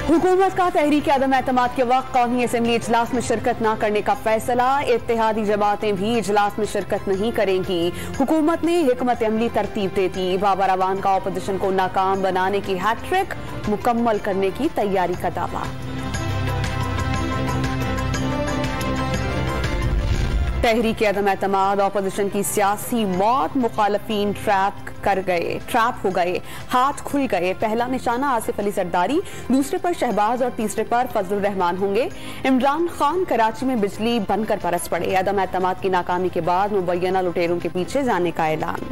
हुकूमत का तहरीक अदम एतमाद के वक्त कौमी असम्बली इजलास में शिरकत न करने का फैसला। इत्तेहादी जमातें भी इजलास में शिरकत नहीं करेंगी। हुकूमत ने हिकमत अमली तरतीब दे दी। बाबर अवान का अपोजिशन को नाकाम बनाने की हैट्रिक मुकम्मल करने की तैयारी का दावा। तहरीक अदम एतमाद अपोजिशन की सियासी मौत। मुखालफीन ट्रैप हो गए, हाथ खुल गए। पहला निशाना आसिफ अली सरदारी, दूसरे पर शहबाज और तीसरे पर फजलुर रहमान होंगे। इमरान खान कराची में बिजली बनकर बरस पड़े। अदम एतमाद की नाकामी के बाद मुबैना लुटेरों के पीछे जाने का ऐलान।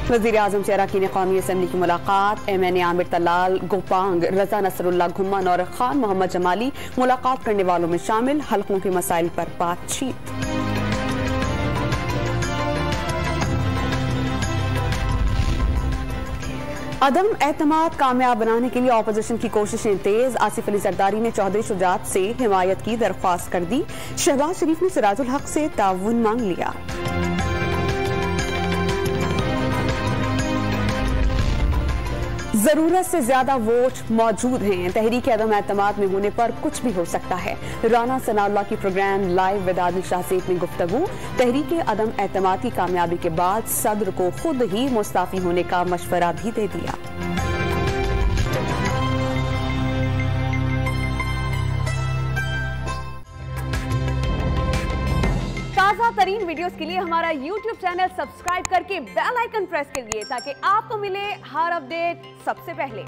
वज़ीर आज़म से अरकान कौमी असम्बली की मुलाकात। MNA आमिर तलाल, गोपांग, रजा नसरुल्लाह घुम्मन और खान मोहम्मद जमाली मुलाकात करने वालों में शामिल। हल्कों के मसाइल पर बातचीत। अदम एतमाद कामयाब बनाने के लिए अपोजिशन की कोशिशें तेज। आसिफ अली सरदारी ने चौधरी शुजात से हिमायत की दरख्वास्त कर दी। शहबाज शरीफ ने सिराजुल हक से ताउन मांग लिया। जरूरत से ज्यादा वोट मौजूद हैं। तहरीक अदम एतमाद में होने पर कुछ भी हो सकता है। राना सनाउल्लाह की programme live with Adil Shah Seth में गुफ्तगू। तहरीक अदम एतमाद की कामयाबी के बाद सदर को खुद ही मुस्ताफी होने का मशवरा भी दे दिया। ताज़ा तरीन वीडियोस के लिए हमारा YouTube चैनल सब्सक्राइब करके बेल आइकन प्रेस करिए ताकि आपको मिले हर अपडेट सबसे पहले।